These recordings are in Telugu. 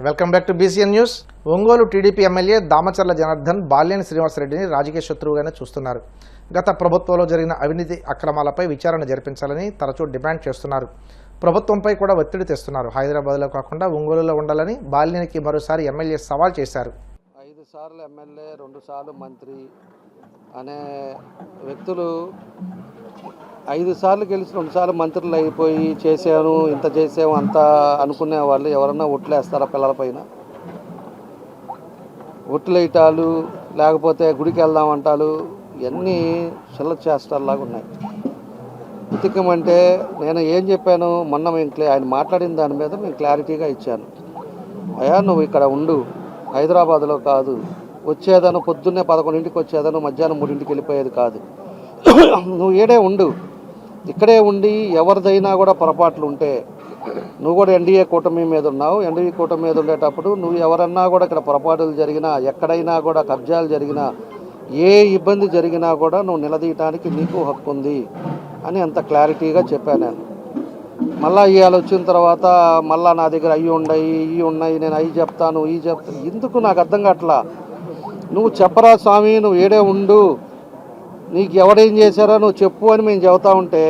Welcome back to BCN news. Ongole TDP MLA Damacharla Janardhan Balineni శ్రీనివాసరెడ్డిని రాజకీయ శత్రువుగానే చూస్తున్నారు. గత ప్రభుత్వంలో జరిగిన అవినీతి అక్రమాలపై విచారణ జరిపించాలని తరచూ డిమాండ్ చేస్తున్నారు. ప్రభుత్వంపై కూడా ఒత్తిడి తెస్తున్నారు. హైదరాబాద్లో కాకుండా ఒంగోలులో ఉండాలని బాలినేనికి మరోసారి ఎమ్మెల్యే సవాల్ చేశారు. 5 సార్లు ఎమ్మెల్యే 2 సార్లు మంత్రి అనే వ్యక్తులు 5 సార్లు గెలిచి 2 సార్లు మంత్రులు అయిపోయి చేసాను ఇంత చేసాము అంత అనుకునే వాళ్ళు ఎవరన్నా ఒట్లేస్తారా పిల్లల పైన? ఒట్లు వేయటాలు లేకపోతే గుడికి వెళ్దామంటాలు ఇవన్నీ చిల్లర చేష్టలాగా ఉన్నాయి. ఉతికమంటే నేను ఏం చెప్పాను మొన్న ఆయన మాట్లాడిన దాని మీద మేము క్లారిటీగా ఇచ్చాను. అయ్యా నువ్వు ఇక్కడ ఉండు, హైదరాబాద్లో కాదు, వచ్చేదను పొద్దున్నే 11ంటికి వచ్చేదను మధ్యాహ్నం 3ంటికి వెళ్ళిపోయేది కాదు. నువ్వు ఏడే ఉండు, ఇక్కడే ఉండి ఎవరిదైనా కూడా పొరపాట్లు ఉంటే నువ్వు కూడా ఎన్డీఏ కూటమి మీద ఉన్నావు. ఎన్డీఏ కూటమి మీద ఉండేటప్పుడు నువ్వు ఎవరన్నా కూడా ఇక్కడ పొరపాటులు జరిగినా ఎక్కడైనా కూడా కబ్జాలు జరిగినా ఏ ఇబ్బంది జరిగినా కూడా నువ్వు నిలదీయటానికి నీకు హక్కు ఉంది అని అంత క్లారిటీగా చెప్పాను నేను. మళ్ళీ ఇవాళ వచ్చిన తర్వాత మళ్ళీ నా దగ్గర అవి ఉన్నాయి నేను అవి చెప్తాను ఇవి చెప్తాను. ఎందుకు నాకు అర్థం కావట్లా. నువ్వు చెప్పరా స్వామి, నువ్వు ఏడే ఉండు, నీకు ఎవడేం చేశారో నువ్వు చెప్పు అని మేము చెబుతా ఉంటే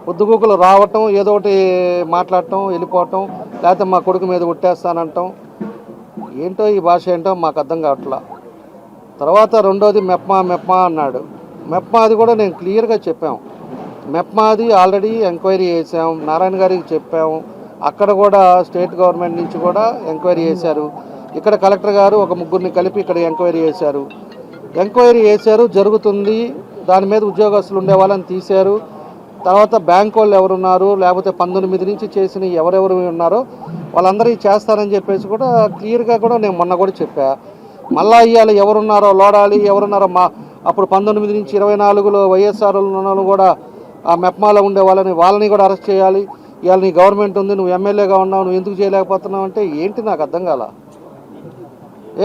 పొద్దుగూకులు రావటం, ఏదో ఒకటి మాట్లాడటం, వెళ్ళిపోవటం, లేకపోతే మా కొడుకు మీద కొట్టేస్తానంటాం. ఏంటో ఈ భాష ఏంటో మాకు అర్థం కావట్లా. తర్వాత రెండోది మెప్మా అన్నాడు. మెప్మాది కూడా నేను క్లియర్గా చెప్పాం. మెప్మాది ఆల్రెడీ ఎంక్వైరీ చేసాం, నారాయణ గారికి చెప్పాము. అక్కడ కూడా స్టేట్ గవర్నమెంట్ నుంచి కూడా ఎంక్వైరీ చేశారు. ఇక్కడ కలెక్టర్ గారు ఒక 3 కలిపి ఇక్కడ ఎంక్వైరీ చేశారు. జరుగుతుంది. దాని మీద ఉద్యోగస్తులు ఉండే వాళ్ళని తీశారు. తర్వాత బ్యాంక్ వాళ్ళు ఎవరున్నారు, లేకపోతే 19 నుంచి చేసిన ఎవరెవరు ఉన్నారో వాళ్ళందరూ చేస్తారని చెప్పేసి కూడా క్లియర్గా కూడా నేను మొన్న కూడా చెప్పా. మళ్ళా ఇవాళ ఎవరున్నారో లోడాలి, ఎవరున్నారో అప్పుడు 19 నుంచి 24లో వైఎస్ఆర్ కూడా ఆ మెప్మాలో ఉండే వాళ్ళని కూడా అరెస్ట్ చేయాలి. ఇవాళ నీ గవర్నమెంట్ ఉంది, నువ్వు ఎమ్మెల్యేగా ఉన్నావు, నువ్వు ఎందుకు చేయలేకపోతున్నావు అంటే ఏంటి నాకు అర్థం కాల.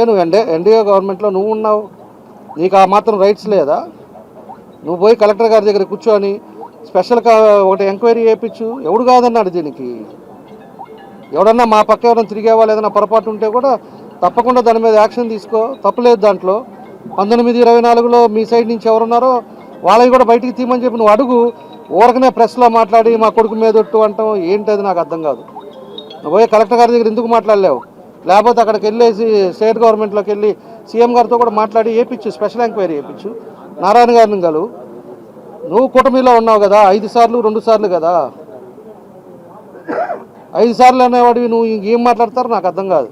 నువ్వు ఎన్డీఏ గవర్నమెంట్లో నువ్వు ఉన్నావు, నీకు ఆ మాత్రం రైట్స్ లేదా? నువ్వు పోయి కలెక్టర్ గారి దగ్గర కూర్చొని స్పెషల్గా ఒకటి ఎంక్వైరీ చేయించు. ఎవడు కాదన్నాడు దీనికి? ఎవడన్నా మా పక్క ఎవరైనా తిరిగే వాళ్ళు ఏదైనా పొరపాటు ఉంటే కూడా తప్పకుండా దాని మీద యాక్షన్ తీసుకో, తప్పులేదు దాంట్లో. 19-24లో మీ సైడ్ నుంచి ఎవరున్నారో వాళ్ళని కూడా బయటికి తీయమని చెప్పి నువ్వు అడుగు. ఊరకనే ప్రెస్లో మాట్లాడి మా కొడుకు మీద ఒట్టు అంటాం ఏంటది నాకు అర్థం కాదు. నువ్వు పోయి కలెక్టర్ గారి దగ్గర ఎందుకు మాట్లాడలేవు? లేకపోతే అక్కడికి వెళ్ళేసి స్టేట్ గవర్నమెంట్లోకి వెళ్ళి సీఎం గారితో కూడా మాట్లాడి వేయించు, స్పెషల్ ఎంక్వైరీ వేయించు. నారాయణ గారిని గలు, నువ్వు కూటమిలో ఉన్నావు కదా, 5 సార్లు 2 సార్లు కదా. 5 సార్లు అనేవాడివి నువ్వు ఇంకేం మాట్లాడతారు నాకు అర్థం కాదు.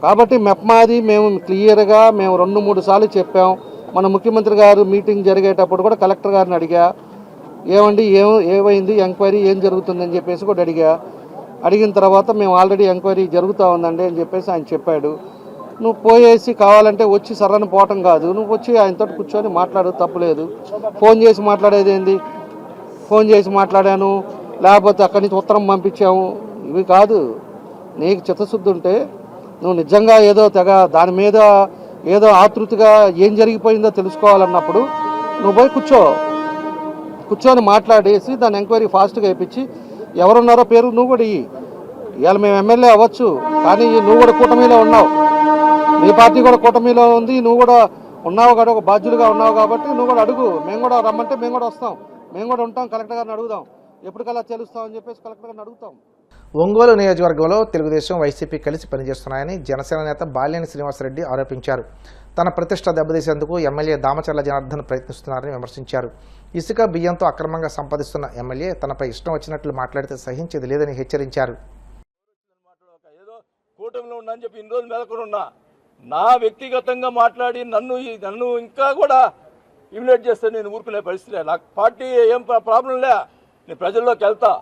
కాబట్టి మెప్మాది మేము క్లియర్గా 2-3 సార్లు చెప్పాం. మన ముఖ్యమంత్రి గారు మీటింగ్ జరిగేటప్పుడు కూడా కలెక్టర్ గారిని అడిగా, ఏమండి ఏమైంది ఎంక్వైరీ ఏం జరుగుతుందని చెప్పేసి కూడా అడిగిన తర్వాత మేము ఆల్రెడీ ఎంక్వైరీ జరుగుతూ ఉందండి అని చెప్పేసి ఆయన చెప్పాడు. నువ్వు పోయేసి కావాలంటే వచ్చి సర్రని పోవటం కాదు, నువ్వు వచ్చి ఆయనతో కూర్చొని మాట్లాడు, తప్పులేదు. ఫోన్ చేసి మాట్లాడేది ఏంది? ఫోన్ చేసి మాట్లాడాను, లేకపోతే అక్కడి నుంచి ఉత్తరం పంపించాము, ఇవి కాదు. నీకు చిత్తశుద్ధి ఉంటే నువ్వు నిజంగా ఏదో దాని మీద ఏదో ఆతృతిగా ఏం జరిగిపోయిందో తెలుసుకోవాలన్నప్పుడు నువ్వు పోయి కూర్చొని మాట్లాడేసి దాని ఎంక్వైరీ ఫాస్ట్గా వేయించి ఎవరున్నారో పేరు నువ్వు కూడా ఇవాళ మేము ఎమ్మెల్యే అవ్వచ్చు, కానీ నువ్వు కూడా కూటమిలో ఉన్నావు, నీ పార్టీ కూడా కూటమిలో ఉంది, నువ్వు కూడా ఉన్నావు కదా, ఒక బాధ్యులుగా ఉన్నావు కాబట్టి నువ్వు కూడా అడుగు. మేము కూడా రమ్మంటే మేము కూడా వస్తాం, మేము కూడా ఉంటాం, కలెక్టర్ గారిని అడుగుదాం, ఎప్పటికల్లా తెలుస్తామని చెప్పేసి కలెక్టర్ గారిని అడుగుతాం. ఒంగోలు నియోజకవర్గంలో తెలుగుదేశం వైసీపీ కలిసి పనిచేస్తున్నాయని జనసేన నేత బాలినేని శ్రీనివాసరెడ్డి ఆరోపించారు. తన ప్రతిష్ట దెబ్బతీసేందుకు ఎమ్మెల్యే దామచర్ల జనార్దన్ ప్రయత్నిస్తున్నారని విమర్శించారు. ఇసుక బియ్యంతో అక్రమంగా సంపాదిస్తున్న ఎమ్మెల్యే తనపై ఇష్టం వచ్చినట్లు మాట్లాడితే సహించేది లేదని హెచ్చరించారు. కూటమిలో ఉన్నా అని చెప్పి ఇన్ని రోజులు మెలకున్నా నా వ్యక్తిగతంగా మాట్లాడి నన్ను ఇంకా కూడా ఇమినేట్ చేస్తే నేను ఊరుకునే పరిస్థితి. నాకు పార్టీ ఏం ప్రాబ్లం లే, నేను ప్రజల్లోకి వెళ్తా.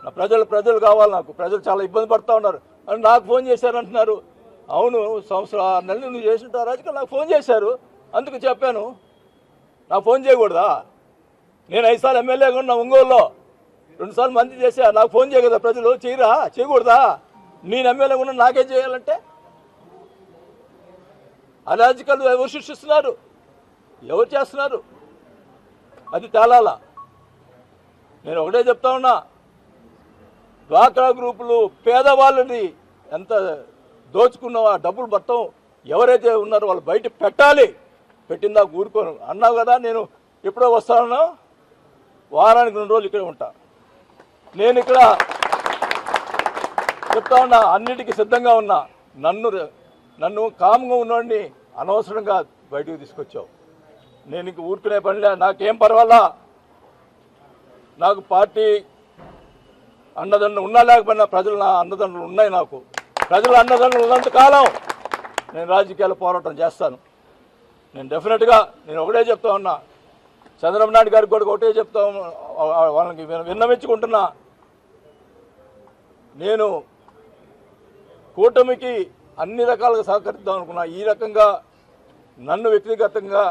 నా ప్రజలు కావాలి, నాకు ప్రజలు చాలా ఇబ్బంది పడుతూ ఉన్నారు అని నాకు ఫోన్ చేశారంటున్నారు. అవును, 6 నెలలు నువ్వు చేసిన రాజకీయాలు నాకు ఫోన్ చేశారు, అందుకు చెప్పాను. నాకు ఫోన్ చేయకూడదా? నేను 5 సార్లు ఎమ్మెల్యేగా ఉన్నా ఒంగోలులో, 2 సార్లు మంత్రి చేశా, నాకు ఫోన్ చేయగలదా ప్రజలు? చేయకూడదా? నేను ఎమ్మెల్యేగా ఉన్నా నాకేం చేయాలంటే? అరాజకాలు ఎవరు సృష్టిస్తున్నారు, ఎవరు చేస్తున్నారు, అది తేలాలా. నేను ఒకటే చెప్తా ఉన్నా, డ్వాక్రా గ్రూపులు పేదవాళ్ళని ఎంత దోచుకున్నావో ఆ డబ్బులు మొత్తం ఎవరైతే ఉన్నారో వాళ్ళు బయట పెట్టాలి. పెట్టిందా ఊరుకోను అన్నావు కదా. నేను ఎప్పుడో వస్తానో వారానికి 2 రోజులు ఇక్కడే ఉంటా. నేను ఇక్కడ చెప్తా ఉన్నా, అన్నిటికీ సిద్ధంగా ఉన్నా. నన్ను కామ్గా ఉన్నవాడిని అనవసరంగా బయటకు తీసుకొచ్చావు. నేను ఇంక ఊరుకునే పనిలే, నాకేం పర్వాలా. నాకు పార్టీ అన్నదండలు ఉన్నా లేకపోయినా ప్రజలు నా అన్నదండలు ఉన్నాయి. నాకు ప్రజల అన్నదండలు ఉన్నంత కాలం నేను రాజకీయాలు పోరాటం చేస్తాను. నేను డెఫినెట్గా నేను ఒకటే చెప్తా ఉన్నా, చంద్రబాబు నాయుడు గారికి కూడా ఒకటే చెప్తా, వాళ్ళకి విన్నవించుకుంటున్నా. నేను కూటమికి అన్ని రకాలుగా సహకరిద్దాం అనుకున్నా. ఈ రకంగా నన్ను వ్యక్తిగతంగా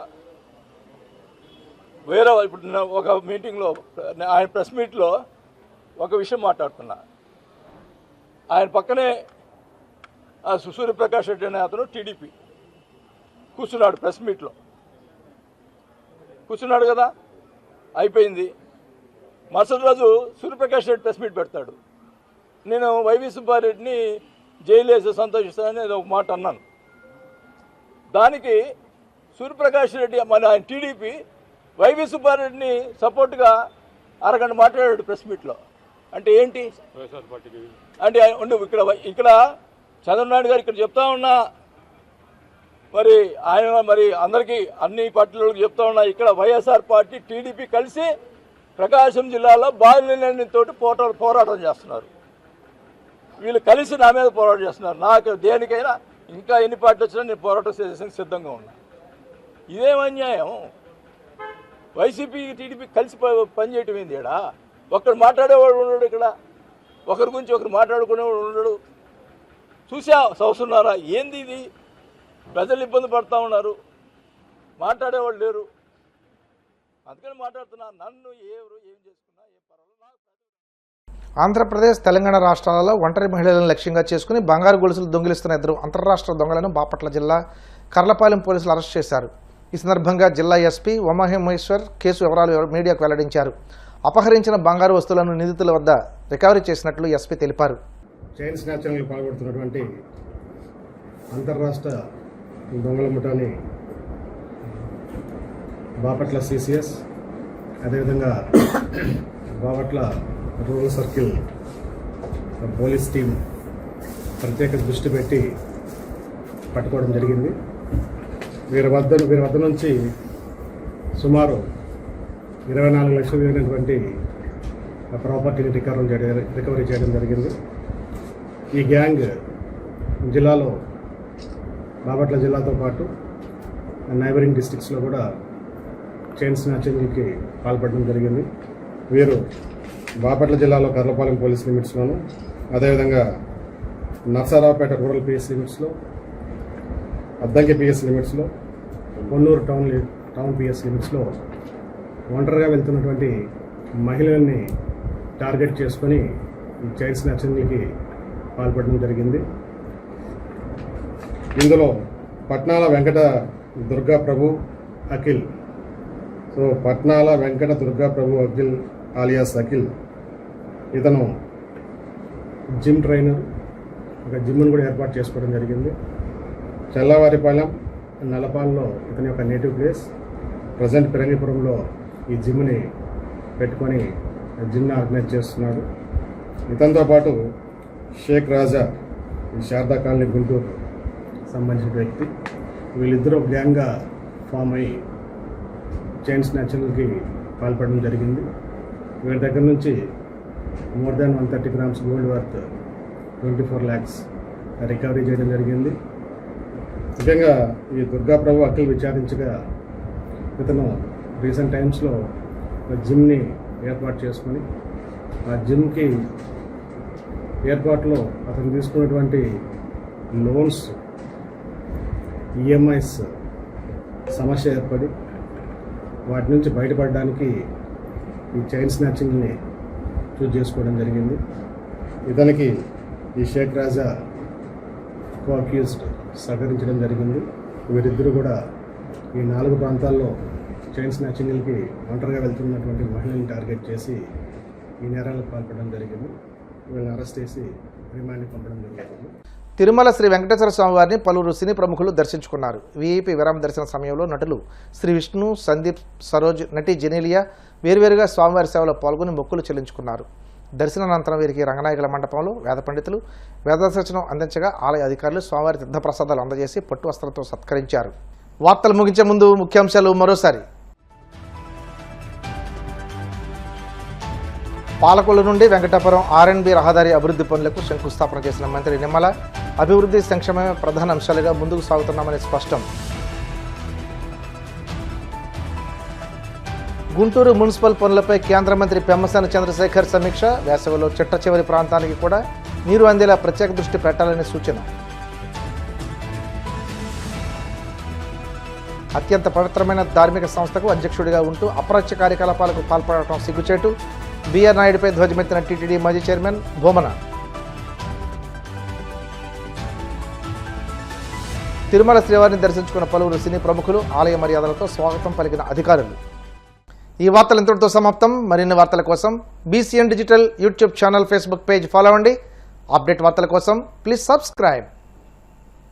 వేరే ఇప్పుడు ఒక మీటింగ్లో ఆయన ప్రెస్ మీట్లో ఒక విషయం మాట్లాడుతున్నా. ఆయన పక్కనే సూర్యప్రకాష్ రెడ్డి అనే అతను టీడీపీ కూర్చున్నాడు, ప్రెస్ మీట్లో కూర్చున్నాడు కదా. అయిపోయింది. మరుసటి రోజు సూర్యప్రకాష్ రెడ్డి ప్రెస్ మీట్ పెడతాడు. నేను వైవి సుబ్బారెడ్డిని జైలు వేసి సంతోషిస్తానని ఏదో ఒక మాట అన్నాను. దానికి సూర్యప్రకాష్ రెడ్డి మన ఆయన టీడీపీ వైవి సుబ్బారెడ్డిని సపోర్ట్గా అరగంట మాట్లాడాడు ప్రెస్ మీట్లో. అంటే ఏంటి అంటే ఇక్కడ చంద్రబాబు నాయుడు గారు ఇక్కడ చెప్తా ఉన్నా, మరి ఆయన మరి అందరికీ అన్ని పార్టీలకు చెప్తా ఉన్నా, ఇక్కడ వైఎస్ఆర్ పార్టీ టీడీపీ కలిసి ప్రకాశం జిల్లాలో బాలినేనితో పోరాటం చేస్తున్నారు. వీళ్ళు కలిసి నా మీద పోరాటం చేస్తున్నారు. నాకు దేనికైనా ఇంకా ఎన్ని పార్టీలు వచ్చినా నేను పోరాటం చేసేందుకు సిద్ధంగా ఉన్నా. ఇదేం అన్యాయం? వైసీపీ టీడీపీ కలిసి పనిచేయటం ఏంది? ఇక్కడ ఒకరు మాట్లాడేవాడు ఉండడు, ఇక్కడ ఒకరి గురించి ఒకరు మాట్లాడుకునేవాడు ఉండడు. చూసా చదువుతున్నారా? ఏంది ఇది? ప్రజలు ఇబ్బంది పడుతూ ఉన్నారు, మాట్లాడేవాళ్ళు లేరు. అందుకని మాట్లాడుతున్నా. నన్ను ఎవరు ఏం చేసుకున్నా ఏం పర్వాలేదు. ఆంధ్రప్రదేశ్, తెలంగాణ రాష్ట్రాలలో ఒంటరి మహిళలను లక్ష్యంగా చేసుకుని బంగారు గొలుసులు దొంగిలిస్తున్న 2 అంతర్రాష్ట్ర దొంగలను బాపట్ల జిల్లా కర్లపాలెం పోలీసులు అరెస్ట్ చేశారు. ఈ సందర్భంగా జిల్లా ఎస్పీ ఉమామహేశ్వర్ కేసు వివరాలు మీడియాకు వెల్లడించారు. అపహరించిన బంగారు వస్తువులను నిందితుల వద్ద రికవరీ చేసినట్లు ఎస్పీ తెలిపారు. చైన్ స్నాచింగ్కి పాల్పడుతున్నటువంటి అంతర్రాష్ట్ర దొంగల ముఠాని బాపట్ల సిసిఎస్, అదేవిధంగా Bapatla rural circle police team ప్రత్యేక దృష్టి పెట్టి పట్టుకోవడం జరిగింది. వీరి వద్ద నుంచి సుమారు 24 లక్షలు విలువైనటువంటి ప్రాపర్టీని రికవరీ చేయడం జరిగింది. ఈ గ్యాంగ్ జిల్లాలో బాపట్ల జిల్లాతో పాటు నైబరింగ్ డిస్ట్రిక్ట్స్లో కూడా చైన్ స్నాచింగ్కి పాల్పడడం జరిగింది. వీరు బాపట్ల జిల్లాలో కర్లపాలెం పోలీస్ లిమిట్స్లోను, అదేవిధంగా నర్సారావుపేట రూరల్ పిఎస్ లిమిట్స్లో, అద్దంకి పిఎస్ లిమిట్స్లో, కొన్నూరు టౌన్ పిఎస్ లిమిట్స్లో ఒంటరిగా వెళ్తున్నటువంటి మహిళల్ని టార్గెట్ చేసుకొని ఈ చైన్ స్నాచింగ్కి పాల్పడడం జరిగింది. ఇందులో పట్నాల వెంకట దుర్గా ప్రభు అఖిల్, పట్నాల వెంకట దుర్గా ప్రభు అఖిల్ ఆలియాస్ అఖిల్, ఇతను జిమ్ ట్రైనర్, ఒక జిమ్ను కూడా ఏర్పాటు చేసుకోవడం జరిగింది. చల్లవారిపాలెం నల్లపాలలో ఇతని యొక్క నేటివ్ ప్లేస్. ప్రజెంట్ పిరంగిపురంలో ఈ జిమ్ని పెట్టుకొని జిమ్ని ఆర్గనైజ్ చేస్తున్నాడు. ఇతనితో పాటు షేక్ రాజా, ఈ శారదా కాలనీ గుంటూరు సంబంధించిన వ్యక్తి. వీళ్ళిద్దరూ గ్యాంగ్గా ఫామ్ అయ్యి చైన్ స్నాచింగ్కి పాల్పడడం జరిగింది. వీళ్ళ దగ్గర నుంచి more than 130 grams gold worth 24 lakhs recovery చేయడం జరిగింది. ముఖ్యంగా ఈ దుర్గా ప్రభు అఖిల్ విచారించగా ఇతను రీసెంట్ టైమ్స్లో జిమ్ని ఏర్పాటు చేసుకొని ఆ జిమ్కి ఏర్పాటులో అతను తీసుకున్నటువంటి లోన్స్, ఈఎంఐస్ సమస్య ఏర్పడి వాటి నుంచి బయటపడడానికి ఈ చైన్ స్నాచింగ్ని చూజ్ చేసుకోవడం జరిగింది. ఇతనికి ఈ షేక్ రాజా కో-అక్యూజ్డ్ సహకరించడం జరిగింది. వీరిద్దరూ కూడా ఈ 4 ప్రాంతాల్లో చైన్ స్నాచింగ్లకి ఒంటరిగా వెళ్తున్నటువంటి మహిళల్ని టార్గెట్ చేసి ఈ నేరాలకు పాల్పడడం జరిగింది. వీళ్ళని అరెస్ట్ చేసి రిమాండ్కి పంపడం జరుగుతుంది. తిరుమల శ్రీ వెంకటేశ్వర స్వామి వారిని పలువురు సినీ ప్రముఖులు దర్శించుకున్నారు. వీఐపీ విరామ దర్శన సమయంలో నటులు శ్రీ విష్ణు, సందీప్, సరోజ్, నటి జెనీలియా వేర్వేరుగా స్వామివారి సేవలో పాల్గొని మొక్కులు చెల్లించుకున్నారు. దర్శనానంతరం వీరికి రంగనాయకుల మండపంలో వేద పండితులు వేదాశర్చనం అందించగా ఆలయ అధికారులు స్వామివారి తీర్థప్రసాదాలు అందజేసి పట్టు వస్త్రంతో సత్కరించారు. వార్తలు ముగించే ముందు ముఖ్యాంశాలు మరోసారి. పాలకొల్లు నుండి వెంకటాపురం ఆర్ఎన్బి రహదారి అభివృద్ధి పనులకు శంకుస్థాపన చేసిన మంత్రి నిమ్మల అభివృద్ధి సంక్షేమమే ప్రధాన అంశాలుగా ముందుకు సాగుతున్నామని స్పష్టం. గుంటూరు మున్సిపల్ పనులపై కేంద్ర మంత్రి పెమ్మసాని చంద్రశేఖర్ సమీక్ష. వేసవిలో చిట్ట చివరి ప్రాంతానికి కూడా నీరు అందేలా ప్రత్యేక దృష్టి పెట్టాలని సూచన. అత్యంత పవిత్రమైన ధార్మిక సంస్థకు అధ్యక్షుడిగా ఉంటూ అప్రత్య కార్యకలాపాలకు పాల్పడటం సిగ్గుచేటు. బిఆర్ నాయుడుపై ధ్వజమెత్తిన టీటీడీ మాజీ చైర్మన్ భూమన. తిరుమల శ్రీవారిని దర్శించుకున్న పలువురు సినీ ప్రముఖులు ఆలయ మర్యాదలతో స్వాగతం పలికిన అధికారులు. ఈ వార్తలు ఇంతటితో సమాప్తం. మరిన్ని వార్తల కోసం BCN digital YouTube channel, Facebook page follow అవ్వండి. అప్డేట్ వార్తల కోసం ప్లీజ్ సబ్స్క్రైబ్.